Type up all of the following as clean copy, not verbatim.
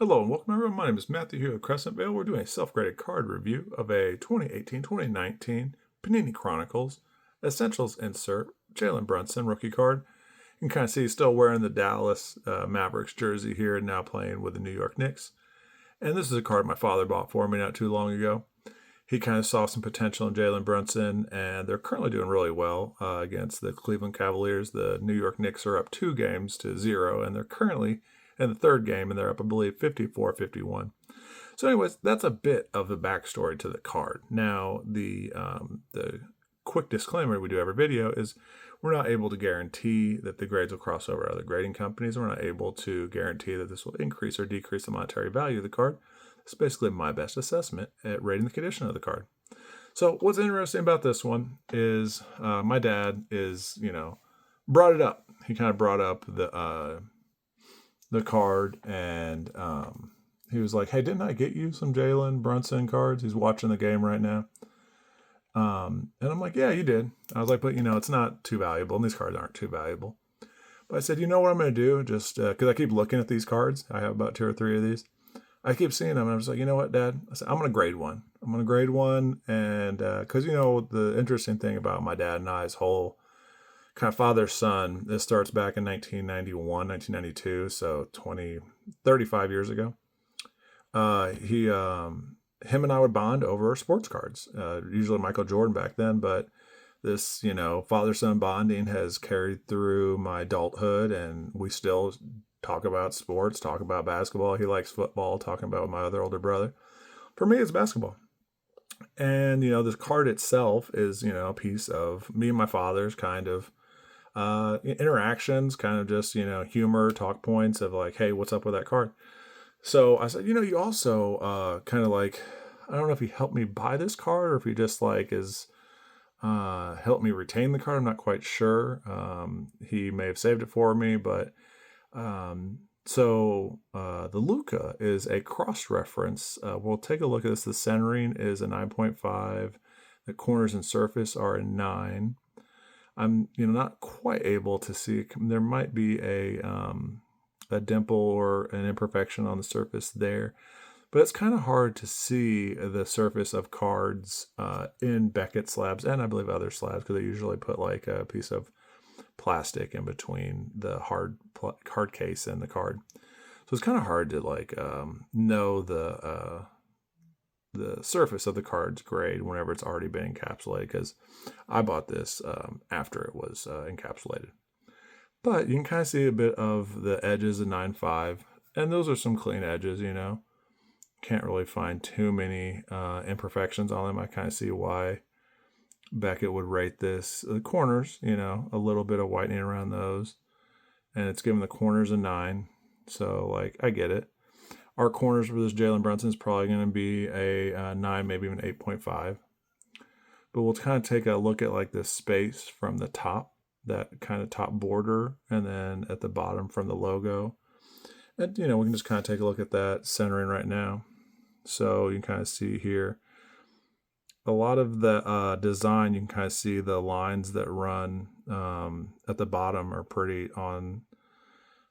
Hello and welcome everyone. My name is Matthew here at Crescent Vale. We're doing a self-graded card review of a 2018-2019 Panini Chronicles Essentials insert Jalen Brunson rookie card. You can kind of see he's still wearing the Dallas Mavericks jersey here and now playing with the New York Knicks. And this is a card my father bought for me not too long ago. He kind of saw some potential in Jalen Brunson, and they're currently doing really well against the Cleveland Cavaliers. The New York Knicks are up 2-0, and they're currently in the third game, and they're up, I believe, 54-51. So anyways, that's a bit of the backstory to the card. Now, the quick disclaimer we do every video is we're not able to guarantee that the grades will cross over other grading companies. We're not able to guarantee that this will increase or decrease the monetary value of the card. It's basically my best assessment at rating the condition of the card. So what's interesting about this one is my dad brought it up. He kind of brought up the card, and he was like, "Hey, didn't I get you some Jalen Brunson cards?" He's watching the game right now. And I'm like, "Yeah, you did." I was like, "But it's not too valuable, and these cards aren't too valuable." But I said, "You know what I'm going to do? Just because I keep looking at these cards. I have about 2 or 3 of these. I keep seeing them, and I was like, you know what, Dad? I said, I'm going to grade one. I'm going to grade one, and because, the interesting thing about my dad and I's whole kind of father-son, this starts back in 1991, 1992, so 35 years ago. Him and I would bond over sports cards, usually Michael Jordan back then, but this, father-son bonding has carried through my adulthood, and we still talk about sports, talk about basketball. He likes football, talking about my other older brother. For me, it's basketball. And, this card itself is, a piece of me and my father's kind of interactions, kind of just, humor, talk points of like, hey, what's up with that card? So I said, you also kind of like, I don't know if he helped me buy this card or if he just like is helped me retain the card. I'm not quite sure. He may have saved it for me, but the Luca is a cross-reference. We'll take a look at this. The centering is a 9.5. The corners and surface are a 9. I'm not quite able to see. There might be a dimple or an imperfection on the surface there, but it's kind of hard to see the surface of cards in Beckett slabs, and I believe other slabs, because they usually put like a piece of plastic in between the hard case and the card. So it's kind of hard to like know the surface of the card's grade whenever it's already been encapsulated, because I bought this after it was encapsulated. But you can kind of see a bit of the edges of 9.5, and those are some clean edges, Can't really find too many imperfections on them. I kind of see why Beckett would rate this. The corners, a little bit of whitening around those, and it's giving the corners a 9. So, like, I get it. Our corners for this Jalen Brunson is probably going to be a 9, maybe even 8.5. But we'll kind of take a look at like this space from the top, that kind of top border, and then at the bottom from the logo. And, we can just kind of take a look at that centering right now. So you can kind of see here, a lot of the design, you can kind of see the lines that run at the bottom are pretty on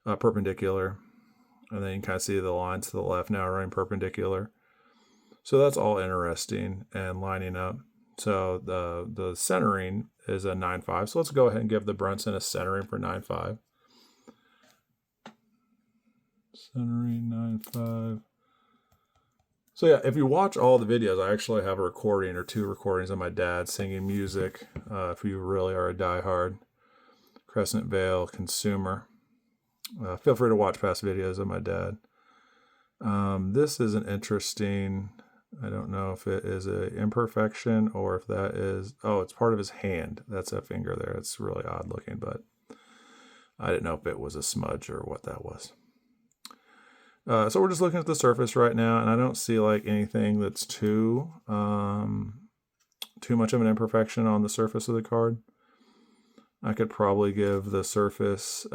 perpendicular. And then you can kind of see the lines to the left now running perpendicular. So that's all interesting and lining up. So the centering is a 9.5. So let's go ahead and give the Brunson a centering for 9.5. Centering 9.5. So yeah, if you watch all the videos, I actually have a recording or 2 recordings of my dad singing music. If you really are a diehard Crescent Vale consumer, feel free to watch past videos of my dad. This is an interesting, I don't know if it is an imperfection or if that is, it's part of his hand. That's a finger there. It's really odd looking, but I didn't know if it was a smudge or what that was. So we're just looking at the surface right now, and I don't see like anything that's too much of an imperfection on the surface of the card. I could probably give the surface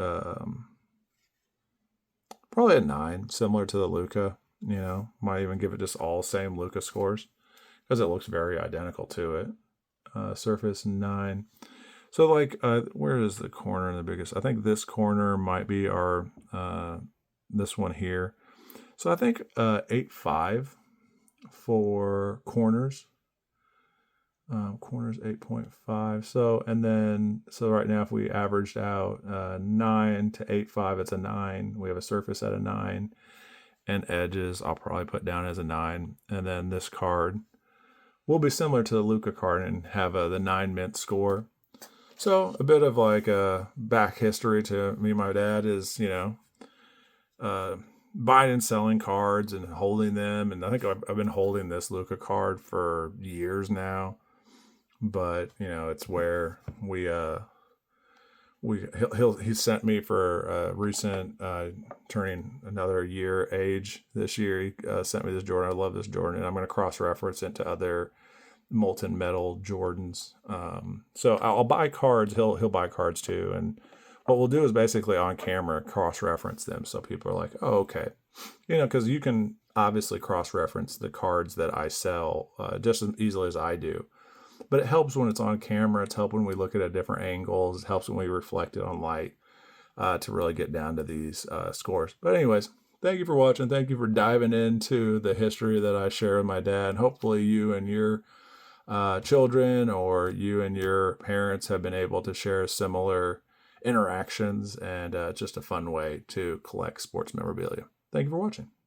probably a 9, similar to the Luca. Might even give it just all same Luca scores because it looks very identical to it. Surface 9. So like, where is the corner in the biggest? I think this corner might be our this one here. So I think 8.5 for corners. Corners 8.5. So right now if we averaged out 9 to 8.5, it's a 9. We have a surface at a 9, and edges I'll probably put down as a 9. And then this card will be similar to the Luca card and have the 9 mint score. So a bit of like a back history to me and my dad is, buying and selling cards and holding them. And I think I've been holding this Luca card for years now. But it's where he sent me for recent turning another year age this year. He sent me this Jordan. I love this Jordan, and I'm going to cross reference into other molten metal Jordans. So I'll buy cards. He'll buy cards too, and what we'll do is basically on camera cross reference them, so people are like, oh, okay, because you can obviously cross reference the cards that I sell just as easily as I do. But it helps when it's on camera. It's helped when we look at it at different angles. It helps when we reflect it on light to really get down to these scores. But anyways, thank you for watching. Thank you for diving into the history that I share with my dad. And hopefully you and your children or you and your parents have been able to share similar interactions, and just a fun way to collect sports memorabilia. Thank you for watching.